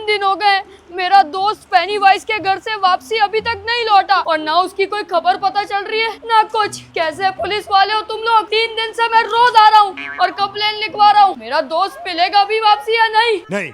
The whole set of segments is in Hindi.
दिन हो गए, मेरा दोस्त पेनीवाइज के घर से वापसी अभी तक नहीं लौटा और ना उसकी कोई खबर पता चल रही है ना कुछ। कैसे पुलिस वाले हो तुम लोग? 3 दिन से मैं रोज आ रहा हूँ और कंप्लेन लिखवा रहा हूँ। मेरा दोस्त मिलेगा भी वापसी या नहीं?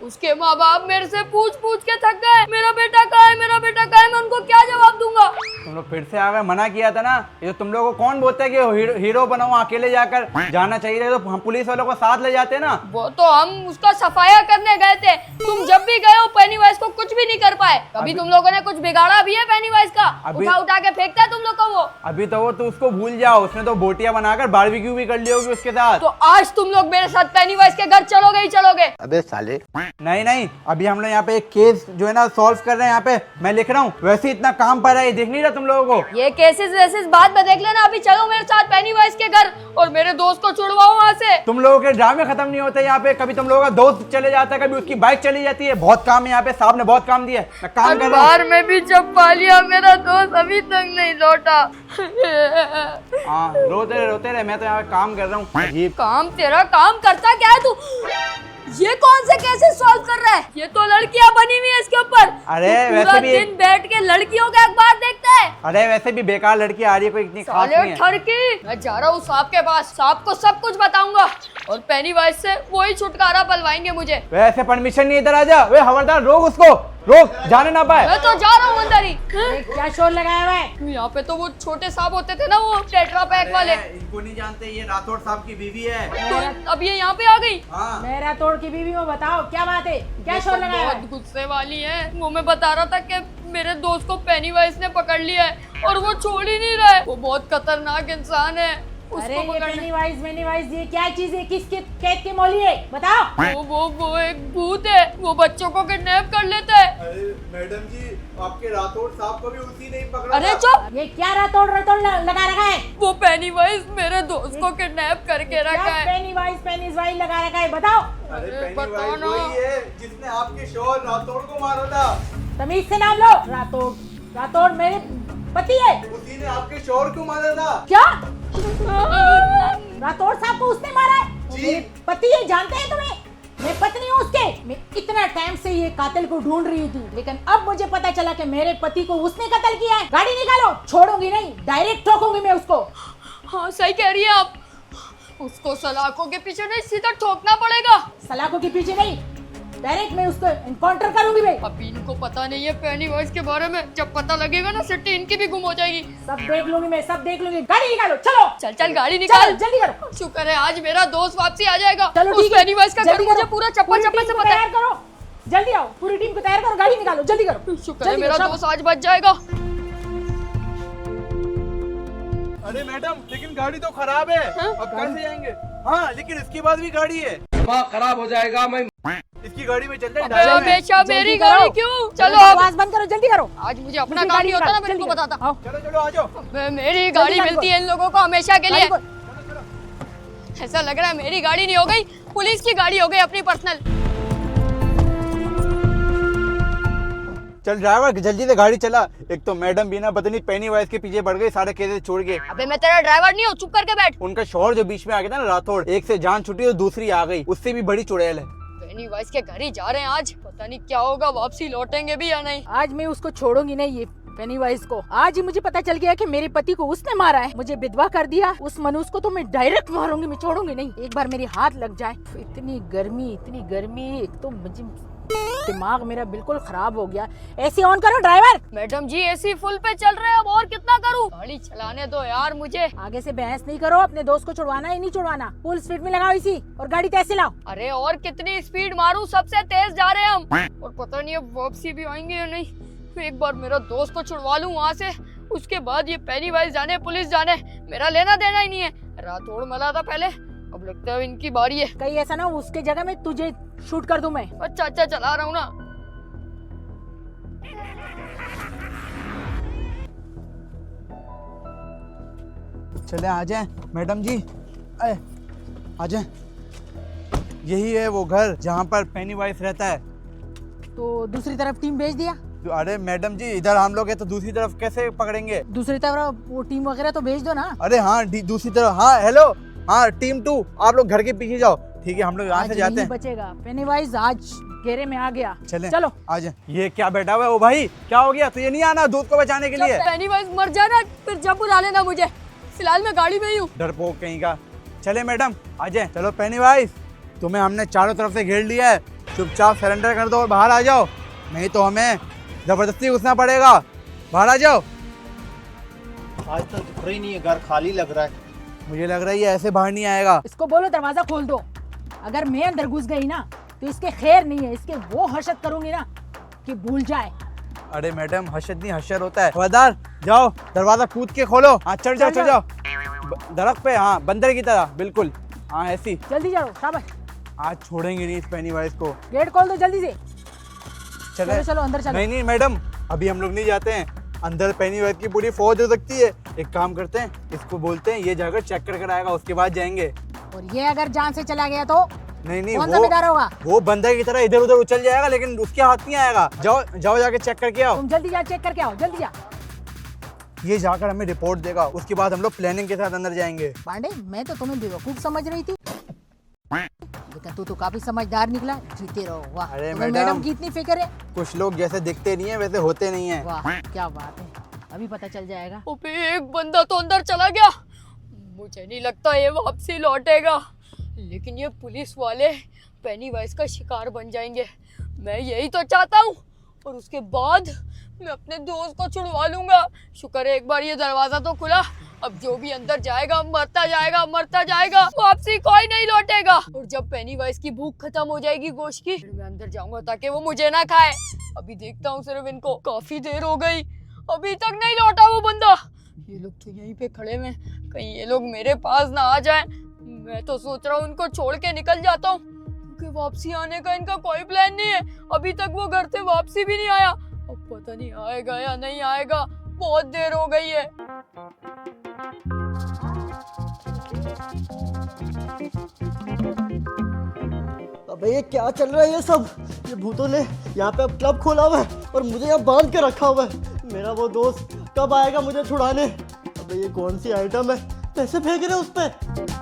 उसके माँ बाप मेरे से पूछ पूछ के थक गए, मेरा बेटा कहाँ है, मेरा बेटा कहाँ है? मैं उनको क्या जवाब दूंगा? तुम लोग फिर से आ गए, मना किया था ना। ये तो तुम लोगों को कौन बोलता है कि हीरो बनाओ, अकेले जाकर जाना चाहिए, तो हम पुलिस वालों को साथ ले जाते ना। वो तो हम उसका सफाया करने गए थे, तुम जब भी गए हो पेनीवाइज को कुछ भी नहीं कर पाए। कभी तुम लोगों ने कुछ बिगाड़ा भी है पेनीवाइज का? उठा उठा के फेंकता है तुम लोग को वो। अभी तो वो, तो उसको भूल जाओ, उसने तो बोटियां बनाकर बारबेक्यू भी कर ली होगी उसके साथ। तो आज तुम लोग मेरे साथ पेनीवाइज के घर चलोगे ही चलोगे? अबे साले। नहीं, अभी हम लोग यहाँ पे एक केस जो है ना सॉल्व कर रहे हैं। यहाँ पे मैं लिख रहा हूँ, वैसे ही इतना काम पड़ा है, देख नहीं रहा तुम लोगों को? ये केसेस वेसेस बाद में देख लेना, अभी चलो मेरे साथ पेनीवाइज के घर और मेरे दोस्त को छुड़वाओ वहाँ से। तुम लोगों के ड्रामे खत्म नहीं होते यहाँ पे। कभी तुम लोगों का दोस्त चले जाता है, कभी उसकी बाइक चली जाती है। बहुत काम है यहाँ पे, साहब ने बहुत काम दिया है, मैं काम कर रहा हूँ। अखबार में भी छपवा लिया, मेरा दोस्त अभी तक नहीं लौटा। हाँ, रोते रहे, मैं तो यहाँ पे काम कर रहा हूँ। अजीब काम तेरा काम करता क्या है तू? ये कौन से केसेस सॉल्व कर रहा है? ये तो लड़कियां बनी हुई है इसके ऊपर। अरे तू वैसे पूरा भी दिन बैठ के लड़कियों का अखबार देखता है। अरे वैसे भी बेकार लड़की आ रही है, कोई इतनी खास साले नहीं है। ठरकी, मैं जा रहा हूँ साहब के पास, साहब को सब कुछ बताऊंगा और पेनीवाइज से वही छुटकारा पलवाएंगे मुझे। वैसे परमिशन नहीं, इधर आजा। वे खबरदार, रोक उसको, रोक, जाने ना पाए। मैं तो जा रहा हूँ अंदर ही। क्या शोर लगाया हुआ है? यहाँ पे तो वो छोटे साहब होते थे ना, वो टेट्रा पैक वाले। इनको नहीं जानते, ये राठौड़ साहब की बीवी है। तो अब ये यहाँ पे आ गई। हाँ। मैं राठौड़ की बीवी हूँ, बताओ क्या बात है, क्या शोर लगाया हुआ बहुत है? गुस्से वाली है। वो मैं बता रहा था कि मेरे दोस्त को पेनीवाइज ने पकड़ लिया है और वो छोड़ ही नहीं रहा है। वो बहुत खतरनाक इंसान है। अरे उसको ये पकड़ने पेनीवाइज ये क्या चीज है, किसके कैद की मौली है, बताओ। वो एक भूत है, वो बच्चों को किडनैप कर लेता है। अरे मैडम जी, आपके राठौड़ साहब को भी उसी ने पकड़ा। अरे चुप, ये क्या राठौड़ लगा रखा है? वो पेनीवाइज मेरे दोस्त को किडनैप करके रखा है। पेनीवाइज लगा रखा है, बताओ। अरे बताओ ना। वही है जिसने आपके शोहर राठौड़ को मारा था। तमीज से नाम लो। राठौड़ मेरे पति है। उसी ने आपके शोहर को मारा था। क्या? राठौड़ साहब को उसने मारा है? वो जी। मेरे पति है, जानते हैं तुम्हें? मैं पत्नी हूँ उसके। मैं इतना टाइम से ये कातिल को ढूंढ रही थी, लेकिन अब मुझे पता चला कि मेरे पति को उसने कत्ल किया है। गाड़ी निकालो, छोड़ूंगी नहीं, डायरेक्ट ठोकूंगी मैं उसको। हाँ सही कह रही है आप, उसको सलाखों के पीछे नहीं सीधा ठोकना पड़ेगा। सलाखों के पीछे नहीं, डायरेक्ट मैं उसको एनकाउंटर करूंगी मैं। अभी इनको पता नहीं है पेनीवाइज के बारे में, जब पता लगेगा ना सिटी इनकी भी गुम हो जाएगी। सब देख लूंगी मैं, सब देख लूंगी। गाड़ी निकालो, चलो। चल गाड़ी निकाल, जल्दी करो। शुक्र है आज मेरा दोस्त वापसी आ जाएगा। चलो उस ठीक है, पेनीवाइज का घर जल्दी मुझे करो। पूरा चप्पा पूरी चप्पा टीम से को पता है। तैयार करो, जल्दी आओ, पूरी टीम को तैयार करो, गाड़ी निकालो, जल्दी करो। शुक्र है जल्दी मेरा करो, दोस्त आज बच जाएगा। अरे मैडम, लेकिन गाड़ी तो खराब है। अब कैसे जाएंगे? हाँ, लेकिन इसके बाद भी गाड़ी है। खराब हो जाएगा। मैं इसकी गाड़ी में चलते अबे हमेशा मेरी करो। गाड़ी क्यों? चलो आवाज बंद करो, जल्दी करो। आज मुझे अपना दूसरी काम गाड़ी नहीं होता ना, निकालो, मैं इनको जल्दी बताता। आओ। चलो आ जाओ। मेरी गाड़ी गाड़ी मिलती है इन लोगों को हमेशा के लिए। गाड़ी ऐसा लग रहा है मेरी गाड़ी नहीं हो गई, पुलिस की गाड़ी हो गई अपनी पर्सनल। चल ड्राइवर, जल्दी से गाड़ी चला। एक तो मैडम भी ना पता नहीं पेनीवाइज के पीछे बढ़ गई, सारे केसेस छोड़ के। अबे मैं तेरा ड्राइवर नहीं हूँ, चुप करके बैठ। उनका शोहर जो बीच में आ गया था ना राठौड़, एक से जान छुटी और दूसरी आ गई, उससे भी बड़ी चुड़ैल है। पेनीवाइज के घर ही जा रहे हैं आज, पता नहीं क्या होगा, वापसी लौटेंगे भी या नहीं। आज मैं उसको छोड़ूंगी नहीं, ये पेनीवाइज को। आज ही मुझे पता चल गया कि मेरे पति को उसने मारा है, मुझे विधवा कर दिया। उस मनुष्य को तो मैं डायरेक्ट मारूंगी, मैं छोड़ूंगी नहीं। एक बार मेरे हाथ लग जाए। इतनी गर्मी, एक तो मुझे दिमाग मेरा बिल्कुल खराब हो गया। एसी ऑन करो ड्राइवर। मैडम जी एसी फुल पे चल रहे हैं, अब और कितना करूं? गाड़ी चलाने दो यार मुझे। आगे से बहस नहीं करो, अपने दोस्त को छुड़वाना ही नहीं छुड़वाना। फुल स्पीड में लगाओ इसी, और गाड़ी तैसे लाओ। अरे और कितनी स्पीड मारूं, सबसे तेज जा रहे हैं हम, और पता नहीं अब वापसी भी आएंगे या नहीं। एक बार मेरा दोस्त को छुड़वा लूं वहाँ से, उसके बाद ये पेनीवाइज जाने पुलिस जाने, मेरा लेना देना ही नहीं है। राठौड़ मला था पहले, अब लगता है इनकी बारी है। कहीं ऐसा ना हो उसके जगह में तुझे शूट कर दूं मैं। अच्छा चला रहा हूँ ना। चले आ जाए मैडम जी, आ जाए। यही है वो घर जहाँ पर पेनीवाइज रहता है। तो दूसरी तरफ टीम भेज दिया। अरे मैडम जी, इधर हम लोग है तो दूसरी तरफ कैसे पकड़ेंगे? दूसरी तरफ वो टीम वगैरह तो भेज दो ना। अरे हाँ, दूसरी तरफ। हाँ हेलो, हाँ टीम 2, आप लोग घर के पीछे जाओ। ठीक है, हम लोग यहाँ से आज जाते नहीं हैं। बचेगा पेनीवाइज, आज घेरे में आ गया। चले चलो आ जाए। ये क्या बैठा हुआ है? ओ भाई क्या हो गया? तो ये नहीं आना दूध को बचाने के लिए? पेनीवाइज मर जाना फिर जब बुला लेना मुझे, फिलहाल मैं गाड़ी में ही हूँ। डरपोक कहीं का। चले मैडम आ जाए। चलो पेनीवाइज तुम्हें हमने चारों तरफ से घेर लिया है, चुपचाप सरेंडर कर दो और बाहर आ जाओ, नहीं तो हमें जबरदस्ती घुसना पड़ेगा। बाहर आ जाओ। आज तो दिख रही नहीं है, घर खाली लग रहा है। मुझे लग रहा है ये ऐसे बाहर नहीं आएगा। इसको बोलो दरवाजा खोल दो। अगर मैं अंदर घुस गई ना तो इसके खैर नहीं है, इसके वो हर्षद करूंगी ना कि भूल जाए। अरे मैडम हशद नहीं हशर होता है। हवलदार जाओ दरवाजा कूद के खोलो। हाँ चढ़ जाओ चढ़ जाओ दरख्त पे। हाँ बंदर की तरह बिल्कुल। हाँ ऐसी। जल्दी जाओ शाबाश। आज छोड़ेंगे नहीं इस पेनीवाइज को। गेट खोल दो जल्दी से। चले चलो चलो अंदर चलो। नहीं नहीं मैडम अभी हम लोग नहीं जाते हैं अंदर, पेनीवाइज की पूरी फौज हो सकती है। एक काम करते हैं, इसको बोलते हैं ये जाकर चेक कर आएगा, उसके बाद जाएंगे। और ये अगर जान से चला गया तो नहीं कौन जिम्मेदार होगा? वो बंदर की तरह इधर उधर उछल जाएगा, लेकिन उसके हाथ नहीं आएगा। जाओ जाओ जाके चेक करके आओ। तुम जल्दी जा चेक करके आओ, जल्दी जा। ये जाकर हमें रिपोर्ट देगा, उसके बाद हम लोग प्लानिंग के साथ अंदर जाएंगे। पांडे मैं तो तुम्हें बेवकूफ समझ रही थी, लेकिन तू तो काफी समझदार निकला। जीते रहो। वाह अरे तुम्हें मैडम, मैडम की इतनी फिक्र है। कुछ लोग जैसे दिखते नहीं है वैसे होते नहीं है। वाह क्या बात है, अभी पता चल जाएगा। अबे एक बंदा तो अंदर चला गया, मुझे नहीं लगता ये वापसी लौटेगा। लेकिन ये पुलिस वाले पेनीवाइज का शिकार बन जाएंगे, मैं यही तो चाहता हूँ। और उसके बाद मैं अपने दोस्त को छुड़वा लूंगा। शुक्र है एक बार ये दरवाजा तो खुला, अब जो भी अंदर जाएगा मरता जाएगा मरता जाएगा, वापसी कोई नहीं लौटेगा। और जब पेनीवाइज की भूख खत्म हो जाएगी गोश्त की, फिर मैं अंदर जाऊंगा ताकि वो मुझे ना खाए। अभी देखता हूँ सिर्फ इनको। काफी देर हो गई अभी तक नहीं लौटा वो बंदा। ये लोग तो यहीं पे खड़े हैं, कहीं ये लोग मेरे पास ना आ जाएं। मैं तो सोच रहा हूँ उनको छोड़ के निकल जाता हूँ, क्योंकि वापसी आने का इनका कोई प्लान नहीं है। अभी तक वो घर से वापसी भी नहीं आया, अब पता नहीं आएगा या नहीं आएगा। बहुत देर हो गई है। अबे ये क्या चल रहा है ये सब? ये भूतों ने यहाँ पे अब क्लब खोला हुआ है और मुझे यहाँ बांध के रखा हुआ है। मेरा वो दोस्त कब आएगा मुझे छुड़ाने? अबे ये कौन सी आइटम है, पैसे फेंक रहे उस पे?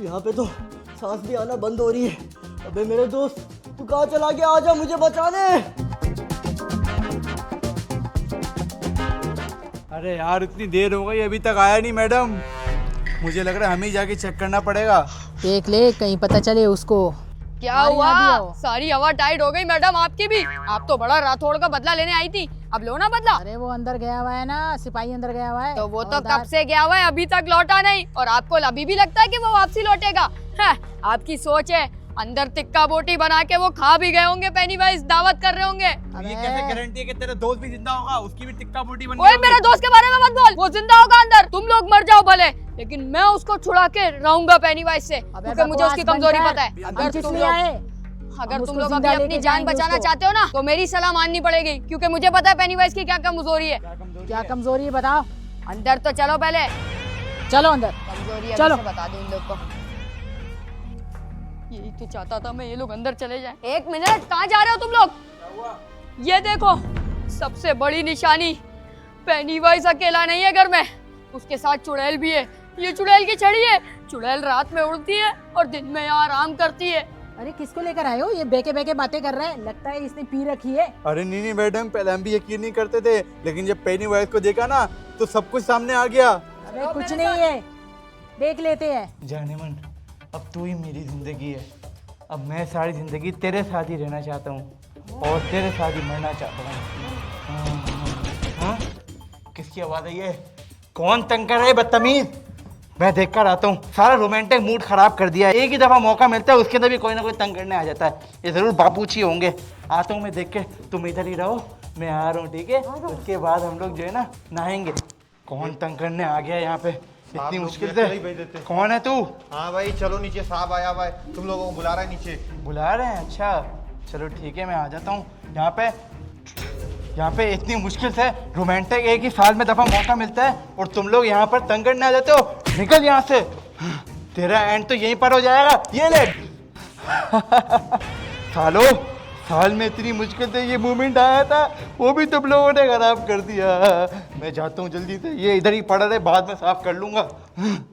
यहाँ पे तो सांस भी आना बंद हो रही है। अबे मेरे दोस्त तू कहाँ चला गया? आजा मुझे बचाने। अरे यार इतनी देर हो गई अभी तक आया नहीं मैडम। मुझे लग रहा है हमें ही जाके चेक करना पड़ेगा। देख ले कहीं पता चले उसको। क्या हमारी हुआ? यहाँ भी आओ। सारी हवा टाइट हो गई मैडम आपकी भी। आप तो बड़ा राठौड़ का बदला लेने आई थी, अब लो ना बदला। अरे वो अंदर गया हुआ है ना, सिपाही अंदर गया हुआ है। तो वो तो हवलदार। कब से गया हुआ है, अभी तक लौटा नहीं। और आपको अभी भी लगता है कि वो वापसी लौटेगा? है, आपकी सोच है। अंदर टिक्का बोटी बना के वो खा भी गए होंगे, पेनीवाइज दावत कर रहे होंगे। ये कैसे गारंटी है कि तेरा दोस्त भी जिंदा होगा? उसकी भी टिक्का बोटी बन ओए मेरे दोस्त के बारे में मत बोल, वो जिंदा होगा अंदर। तुम लोग मर जाओ भले, लेकिन मैं उसको छुड़ा के रहूंगा पेनीवाइज से, क्योंकि मुझे उसकी कमजोरी पता है। अगर तुम लोग अभी अपनी जान बचाना चाहते हो ना, तो मेरी सलाह माननी पड़ेगी, क्योंकि मुझे पता है पेनीवाइज की क्या कमजोरी है। क्या कमजोरी है बताओ? अंदर तो चलो पहले। चलो अंदर। कमजोरी है, चलो। अभी से बता दो इन लोग को। यही तो चाहता था मैं, ये लोग अंदर चले जाएं। एक मिनट, कहाँ जा रहे हो तुम लोग? ये देखो सबसे बड़ी निशानी, पेनीवाइज अकेला नहीं है घर में, उसके साथ चुड़ैल भी है। ये चुड़ैल की छड़ी है। चुड़ैल रात में उड़ती है और दिन में यहाँ आराम करती है। अरे किसको लेकर आए हो? ये बेके बेके बातें कर रहे हैं, लगता है इसने पी रखी है। अरे नहीं नहीं मैडम, पहले हम भी यकीन नहीं करते थे, लेकिन जब पेनीवाइज को देखा ना तो सब कुछ सामने आ गया। अरे कुछ नहीं है, देख लेते हैं। जाने मन, अब तू ही मेरी जिंदगी है। अब मैं सारी जिंदगी तेरे साथ ही रहना चाहता हूँ और तेरे साथ ही मरना चाहता हूँ। हाँ? किसकी आवाज़ है ये? कौन तंग कर रहा है बदतमीज? मैं देख कर आता हूँ। सारा रोमांटिक मूड खराब कर दिया है। एक ही दफ़ा मौका मिलता है, उसके अंदर भी कोई ना कोई तंग करने आ जाता है। ये ज़रूर बापूची होंगे। आता हूँ मैं देख के, तुम इधर ही रहो, मैं आ रहा हूँ, ठीक है? उसके बाद हम लोग जो है ना नहाएंगे। कौन तंग करने आ गया यहाँ पे इतनी मुश्किल से? कौन है तू? हाँ भाई चलो नीचे, साहब आया हुआ है, तुम लोगों को बुला रहा है नीचे। बुला रहे हैं? अच्छा चलो ठीक है, मैं आ जाता हूँ। यहाँ पे इतनी मुश्किल से रोमांटिक एक ही साल में दफ़ा मौका मिलता है और तुम लोग यहाँ पर तंग करने आ जाते हो। निकल यहाँ से, तेरा एंड तो यहीं पर हो जाएगा। ये ले सालो, साल में इतनी मुश्किल से ये मूवमेंट आया था, वो भी तुम लोगों ने खराब कर दिया। मैं जाता हूँ जल्दी से, ये इधर ही पड़ा रहे, बाद में साफ कर लूंगा।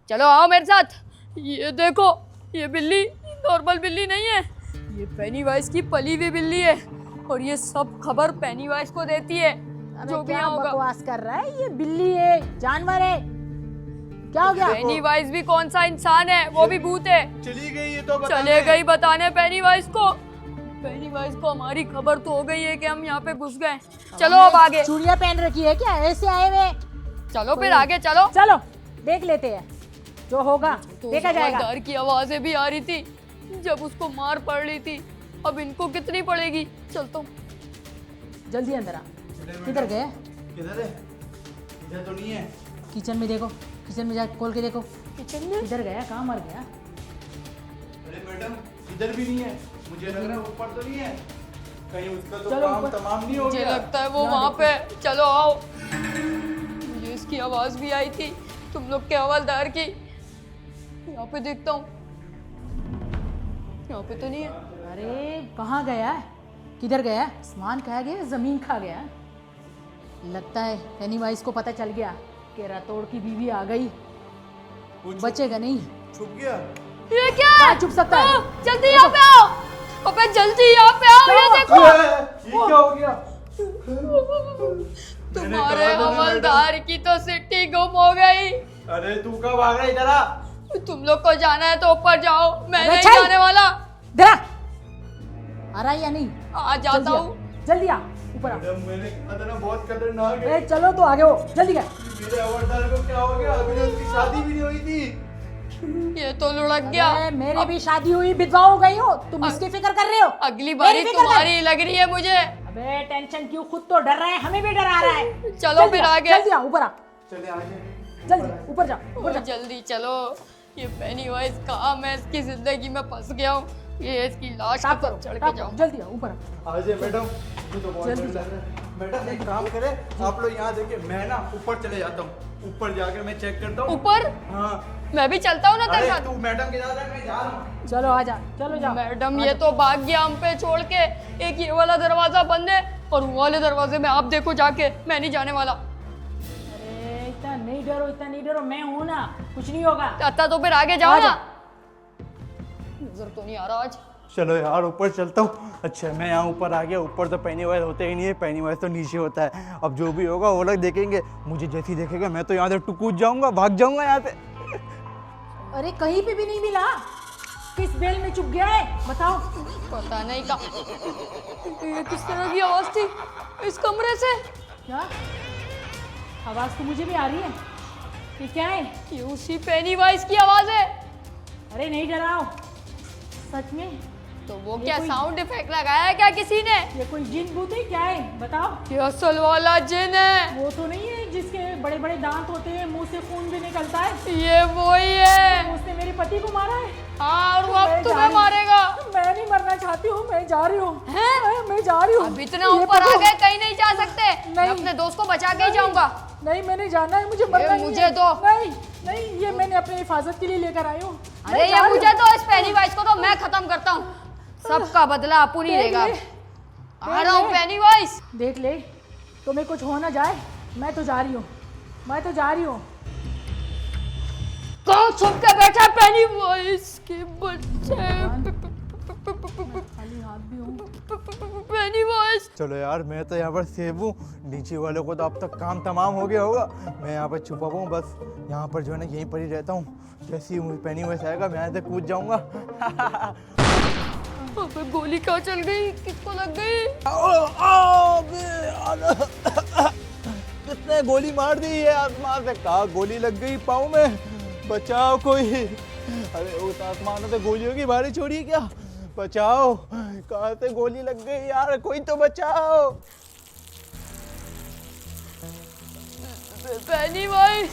चलो आओ मेरे साथ। ये देखो, ये बिल्ली नॉर्मल बिल्ली नहीं है, ये पेनीवाइज की पली हुई बिल्ली है और ये सब खबर पेनीवाइज को देती है अबे जो भी क्या यहाँ होगा। बकवास कर रहा है? ये बिल्ली है, जानवर है। क्या हो गया? पेनीवाइज भी कौन सा इंसान है, वो भी भूत है। चली गई ये तो चले गई बताने पेनीवाइज को। पेनीवाइज को हमारी खबर तो हो गई है कि हम यहाँ पे घुस गए। चलो अब आगे। चूड़ियां पहन रखी है क्या? ऐसे आए हुए? चलो फिर आगे चलो। चलो देख लेते हैं जो होगा, तो देखा जाएगा। समझदार की आवाजें भी आ रही थी जब उसको मार पड़ रही थी, अब इनको कितनी पड़ेगी। चलता हूँ। जल्दी अंदर आ। किधर गए? किधर है? इधर तो नहीं है। किचन में देखो, किचन में जा खोल के देखो। किचन में किधर गया? कहाँ मर गया? अरे मैडम, इधर भी नहीं है। मुझे लग रहा है ऊपर तो नहीं है, कहीं उसका तो चलो काम ऊपर। तमाम नहीं हो मुझे गया। लगता है वो वहाँ पे। चलो आओ। मुझे इसकी आवाज भी आई थी तुम लोग के हवलदार की। यहाँ पे देखता हूँ, यहाँ पे तो नहीं है। अरे कहाँ गया है? किधर गया है? आसमान खा गया, जमीन खा गया? लगता है पेनीवाइज को पता चल गया कि रातोड़ की बीवी आ गई, बचेगा नहीं। छुप गया। ये क्या कहाँ है? छुप सकता है? जल्दी यहाँ पे आओ। अबे जल्दी यहाँ पे आओ। ये देखो, ये क्या हो गया? तुम्हारे हवलदार की तो सिट्टी गुम हो गई। अरे तू कब आ गया? इधर आ। तुम लोग को जाना है तो ऊपर जाओ, मैं अबे नहीं चल। जाने वाला। दरा आ रहा है या नहीं? आ जाता हूँ। जल्दी आ, ऊपर आ। मैडम, मैंने कहा था ना, बहुत खतरनाक है। ए, चलो तो आगे हो, जल्दी कर। मेरे हवलदार को क्या हो गया? अभी तो उसकी शादी भी नहीं हुई थी। ये तो लुढ़क गया। अरे, मेरी भी शादी हुई, विधवा हो गई हो, तुम इसकी फिक्र कर रहे हो? अगली बारी मेरी फिक्र कर। तुम्हारी लग रही है मुझे। अबे टेंशन क्यों? खुद तो डर रहा है, हमें भी डरा रहा है। चलो जल्दी फिर आ, आगे। जल्दी आ, ऊपर आ, चले आगे। जल्दी ऊपर जा, ऊपर जा। जल्दी चलो। ये पेनीवाइज कहाँ, मैं इसकी जिंदगी में फंस गया हूँ। ये इसकी लाश साफ पर करो, चढ़ साफ के करो, जाऊँ। जल्दी आ, ऊपर आ। आ जाए मैडम, मुझे तो बहुत जल्दी डर लग रहा है। मैडम एक काम करे, आप लोग यहाँ देखिए, मैं ना ऊपर चले जाता हूँ। ऊपर जाकर मैं चेक करता हूँ। ऊपर हाँ। मैं भी चलता हूँ ना तेरे अरे साथ। तू मैडम के साथ है, मैं जा रहा हूँ। चलो आ जा, चलो जा। मैडम ये तो भाग गया हम पे छोड़ के। एक ये वाला दरवाजा बंद है और वो वाले दरवाजे में आप देखो जाके, मैं नहीं जाने वाला। अरे इतना नहीं डरो, इतना नहीं डरो, मैं हूं ना, कुछ नहीं होगा। चाहता तो फिर आगे जाओ आ ना। जाओ। नजर तो नहीं आ रहा आज। चलो यार ऊपर चलता हूँ। अच्छा मैं यहाँ ऊपर आ गया। ऊपर तो पेनीवाइज होते ही नहीं है, पेनीवाइज तो नीचे होता है। अब जो भी होगा वो लोग देखेंगे, मुझे जैसे ही देखेगा मैं तो यहाँ से कूद जाऊंगा, भाग जाऊंगा यहाँ से। अरे कहीं पे भी नहीं मिला, किस बेल में चुप गया है बताओ? पता नहीं कहाँ। ये किस तरह की आवाज थी इस कमरे से? क्या आवाज तो मुझे भी आ रही है, ये क्या है? ये उसी पेनीवाइज की आवाज है। अरे नहीं डराओ, सच में तो वो ये क्या कोई- साउंड इफेक्ट लगाया है क्या किसी ने? ये कोई जिन भूत है क्या है बताओ? ये असल वाला जिन है। वो तो नहीं है जिसके बड़े बड़े दांत होते हैं, मुंह से खून भी निकलता है? ये वही है। उसने मेरे पति को मारा है। हाँ, और वो अब मैं जा तुम्हें रही- मारेगा। मैं नहीं मरना चाहती हूँ, मैं जा रही हूँ। हैं? मैं जा रही हूँ। अब इतना ये ऊपर आ पकड़ो। गए, कहीं नहीं जा सकते। मैं नहीं। अपने दोस्त को बचा के ही जाऊंगा। नहीं मैंने जाना है, मुझे मरना नहीं मुझे है। दो। नहीं नहीं, ये मैंने अपनी हिफाजत के लिए लेकर आई हूँ। अरे ये मुझे तो इस पेनीवाइज को तो मैं खत्म करता हूँ। सबका बदला अपुन ही लेगा। आ रहा हूँ पेनीवाइज। देख ले, तुम्हें कुछ हो ना जाए, मैं तो जा रही हूँ, मैं तो जा रही हूँ। कौन छुप के बैठा है पेनीवाइज के बच्चे? खाली हाथ भी हूँ। पेनीवाइज। चलो यार मैं तो यहाँ पर सेव हूँ, नीचे वालों को तो अब तक काम तमाम हो गया होगा। मैं यहाँ पर छुपा हुआ हूँ, बस यहाँ पर जो है ना यहीं पर ही रहता हूँ। जैसे ही पेनीवाइज आएगा मैं यहाँ से कूद जाऊँगा। अबे गोली कहाँ चल गई? किसको लग गई? कितने गोली मार दी है आसमान से, कहाँ गोली लग गई पाँव में? बचाओ कोई। अरे उस आसमान से गोलियों की बारिश हो रही है क्या? बचाओ, कहाँ से गोली लग गई यार, कोई तो बचाओ। पेनीवाइज।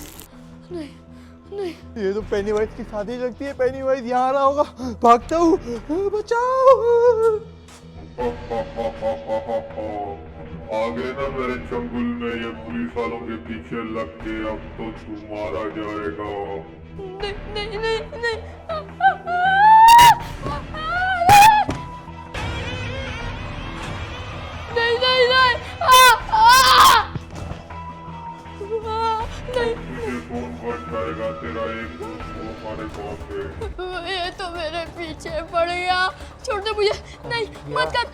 नहीं नहीं। ये तो पेनीवाइज की शादी लगती है, पेनीवाइज यहाँ आ रहा होगा। भागता हूँ, बचाओ। आगे ना मेरे चंगुल में ये पुलिस वालों के पीछे लग के अब तो तू मारा जाएगा। नहीं नहीं नहीं। जाएगा तेरा एक दोस्त वो हमारे गाँव पे। ये तो मेरे पीछे पड़ गया, छोड़ दे मुझे, नहीं मत कर।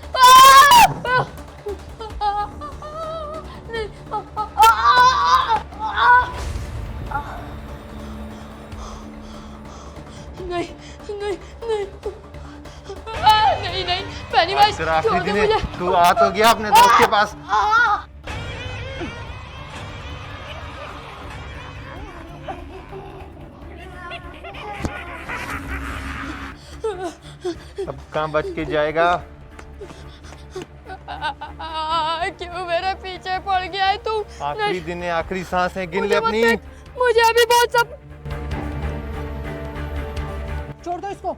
नहीं, नहीं नहीं नहीं नहीं नहीं पेनीवाइज तेरा छोड़ आखिरी दे दिन है, मुझे। तू आ तो गया अपने दोस्त के पास। अब कहाँ बच के जाएगा? क्यों मेरे पीछे पड़ गया है तू? आखिरी नहीं, दिन है, आखिरी सांस है, गिन ले मुझे मत अपनी। फेंक, मुझे अभी बहुत सब। छोड़ दो इसको,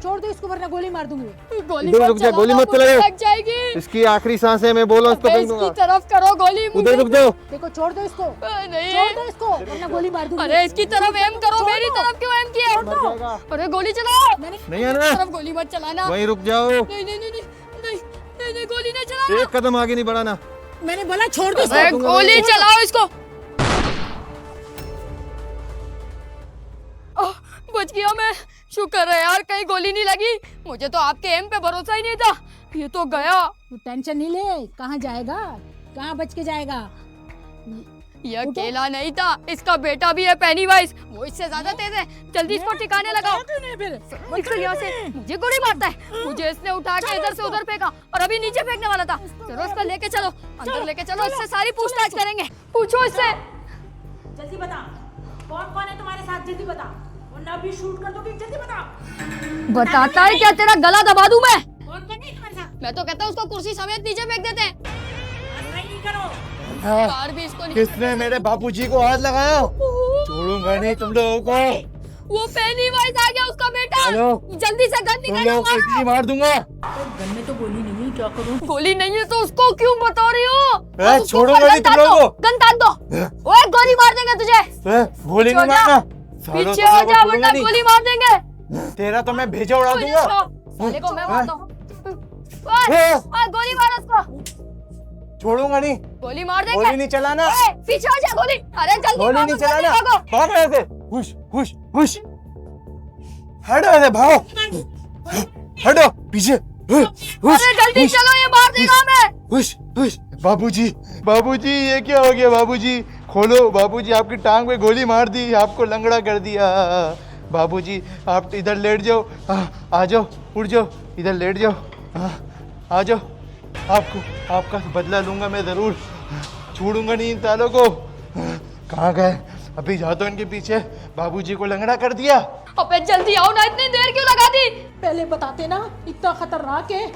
छोड़ दो इसको वरना गोली मार दूंगी। गोली इधर मत रुक जा, गोली चलाना, मत मुझे चलाओ। लग जाएगी। इसकी आखिरी सांस है, मैं बोल रहा हूँ, उसको अबे, फेंक इसकी दूंगा। तरफ करो गोली मुझे। उधर रुक जाओ। देखो छोड़ दो इसको, नहीं छोड़ दो इसको वरना गोली मार दूंगी। अरे इसकी तरफ एम करो, छोड़ मेरी दो। तरफ क्यों एम किया? छोड़ दो। अरे गोली चलाओ। मैंने नहीं आना, तरफ गोली मत चलाना। वहीं रुक जाओ। नहीं नहीं नहीं नहीं नहीं नहीं नहीं गोली नहीं चलाना। एक कदम आगे नहीं बढ़ाना। मैंने बोला छोड़ दो अरे इसको। गोली चलाओ इसको। ओह, बच गया मैं, शुक्र है यार कहीं गोली नहीं लगी। मुझे तो आपके एम पे भरोसा ही नहीं था, ये तो गया। तू टेंशन नहीं ले, कहाँ जाएगा, कहाँ बच के जाएगा। ये अकेला नहीं था, इसका बेटा भी है पेनीवाइज, वो इससे ज्यादा तेज है। जल्दी इसको ठिकाने लगाओ। निकल यहाँ से, मुझे गोली मारता है। मुझे इसने उठा के इधर से उधर फेंका और अभी नीचे फेंकने वाला था। चलो इसको लेके चलो, अंदर लेके चलो, इससे सारी पूछताछ करेंगे। पूछो इससे। जल्दी बता, कौन कौन है तुम्हारे साथ, जल्दी बता, वरना अभी शूट कर दोगे, जल्दी बता। बताता है क्या, तेरा गला दबा दूं मैं। कौन कौन है तुम्हारे साथ, मैं तो कहता हूँ उसको कुर्सी समेत नीचे फेंक देते हैं। नहीं करो। कार भी इसको नहीं। किसने मेरे बापूजी को हाथ लगाया? छोड़ूंगा नहीं तुम लोगों को। वो पेनीवाइज आ गया, उसका बेटा। हेलो। जल्दी से गन तुम निकालो, लोगों को इतनी मार दूंगा। गन में तो गोली नहीं है, क्या करूं। गोली नहीं है तो उसको क्यों बता रही हो? उसको छोड़ूंगा गन नहीं तुम तान दो, लोगों को। गन तान दो। ओए गोली मार देंगे तुझे। गोली नहीं पीछे हो जा। मारना। सालों पीछे तुम हो लोगों को जा छोड़ूंगा वरना नहीं। गोली मार देंगे। तेरा तो मैं भेजा उड़ा दूंगा। साले को मैं मारता हूँ। ओए, ओए, गोली मार उसको। छोड़ूंगा नहीं, गोली मार देंगे। गोली नहीं चलाना। ओए, पीछे हो जा गोली। अरे जल्दी गोली भागो, नहीं जल्दी चलाना। भागो। भाग रहे थे। हुश हुश हुश, हटो ऐसे, भागो, हटो पीछे। हुश अरे जल्दी हुश, चलो, ये मार देगा हमें। हुश हुश। बाबूजी, बाबूजी, ये क्या हो गया? बाबूजी खोलो, बाबूजी आपकी टांग पे गोली मार दी, आपको लंगड़ा कर दिया। बाबूजी आप इधर लेट जाओ, आ जाओ, उठ जाओ, इधर लेट जाओ, आ जाओ। आपको आपका बदला लूंगा मैं जरूर, छोड़ूंगा नहीं इन तालों को। कहाँ गए? अभी जाता हूं इनके पीछे। बाबूजी को लंगड़ा कर दिया। अबे जल्दी आओ ना, इतनी देर क्यों लगा दी? पहले बताते ना, इतना खतरनाक है।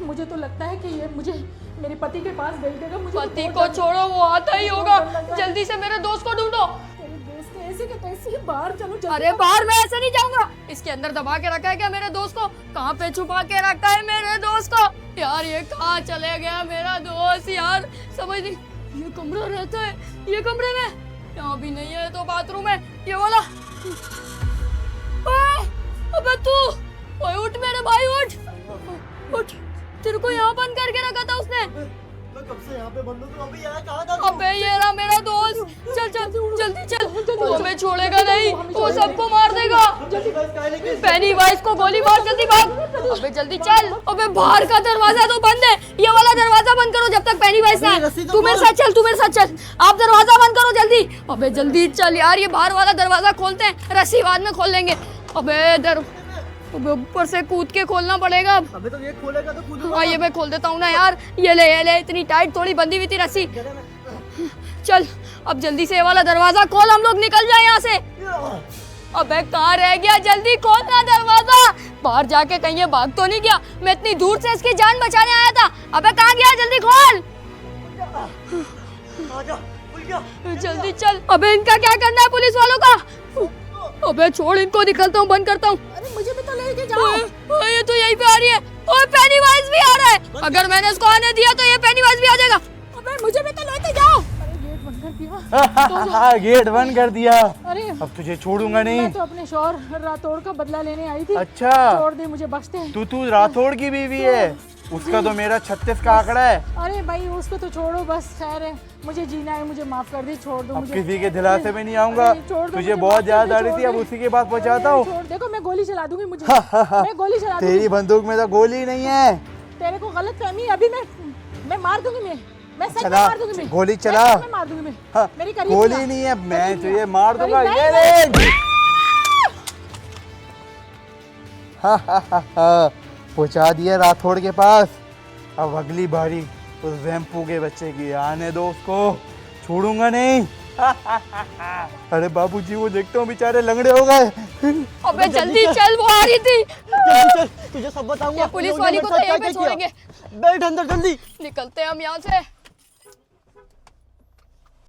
मुझे तो लगता है कि ये मुझे मेरे पति के पास भेज देगा। मुझे पति तो को बहुत छोड़ो, वो आता ही होगा। डर लग रहा है। जल्दी से मेरे दोस्त को ढूंढो। तेरे दोस्त के ऐसे के तैसे बाहर चलो जल्दी। अरे बाहर मैं ऐसे नहीं जाऊंगा। इसके अंदर दबा के रखा है क्या मेरे दोस्त को? कहाँ पे छुपा के रखा है मेरे दोस्त को? यार ये कहाँ चले गया मेरा दोस्त यार, समझ नहीं। ये कमरा रहता है, ये कमरे में, यहाँ भी नहीं है तो बाथरूम है, ये वाला। अबे तू, ओए उठ मेरे भाई, उठ। तेरे को यहाँ बंद करके रखा था उसने। मैं कब से यहाँ पे बंद हूँ, तो अभी यहाँ कहाँ था? अबे ये रहा मेरा दोस्त। चल चल जल्दी चल, वो हमें छोड़ेगा नहीं, वो सबको मार देगा। पेनीवाइज को गोली मार, जल्दी भाग। अबे जल्दी चल। अबे बाहर का दरवाजा तो बंद है, ये वाला दरवाजा बंद करो जब तक पेनीवाइज ना आए। तू मेरे साथ चल, तू मेरे साथ चल। आप दरवाजा बंद करो जल्दी। अबे जल्दी चल यार, ये बाहर वाला दरवाजा खोलते हैं, रस्सी बाद में खोल लेंगे। अबे ऊपर से कूद के खोलना पड़ेगा अब। अबे तो ये खोलेगा तो कूदूंगा। हाँ ये मैं खोल देता हूँ ना यार, ये ले, इतनी टाइट थोड़ी बंधी हुई थी रस्सी। चल अब जल्दी से ये वाला दरवाजा खोल, हम लोग निकल जाए यहाँ से। अबे कहाँ रह गया, जल्दी खोलना दरवाजा। बाहर जाके कहीं ये भाग तो नहीं गया? मैं इतनी दूर से इसकी जान बचाने आया था। अबे कहाँ गया, जल्दी खोल। आजा, खुल गया। जल्दी चल। अबे इनका क्या करना है पुलिस वालों का? अबे छोड़ इनको, निकलता हूँ, बंद करता हूँ। अरे मुझे भी तो लेके जाओ। ओए, ये तो यहीं पे आ रही है। ओए पेनीवाइज भी आ रहा है। अगर मैंने इसको आने दिया तो ये पेनीवाइज भी आ जाएगा। अबे मुझे भी तो लेके जाओ। अरे गेट बंद कर दिया। गेट बंद कर दिया। अरे अब तुझे छोड़ूंगा नहीं। मैं तो अपने शौहर राठौड़ का बदला लेने आई थी। अच्छा, छोड़ दे मुझे, बख्श दे। तू राठौड़ की बीवी है? उसका तो मेरा 36 का आंकड़ा है। अरे भाई उसको तो छोड़ो बस, खैर है, मुझे जीना है, मुझे माफ कर दी, छोड़ दो अब मुझे। किसी के दिलासे में नहीं आऊंगा। अरे छोड़ दो, तुझे मुझे बहुत माफ कर याद दे, आ रही थी, छोड़ अब दे। उसी के पास पहुंचाता अरे हूँ। छोड़, देखो मैं गोली चला दूंगी, मुझे मैं गोली चला दूंगी। तेरी बंदूक में तो गोली नहीं है। तेरे को गलत फहमी, अभी मैं मार दूंगी, मैं सच में चला, मार दूंगी, मैं गोली चला। मैं मार दूंगी, मैं हाँ, मेरी करीब गोली नहीं है, मैं तुझे मार दूंगा। करीब ये नहीं, ले। पहुंचा दिया राठौड़ के पास। अब अगली बारी उस वैम्पू के बच्चे की, आने दो उसको, छोड़ूंगा नहीं। अरे बाबूजी वो देखते हो बेचारे लंगड़े हो गए। अबे जल्दी चल, वो आ रही थी। जल्दी चल, तुझे सब बताऊंगा। ये पुलिस वाली को तो यहीं पे छोड़ेंगे। बैठ अंदर जल्दी। निकलते हैं हम यहाँ से।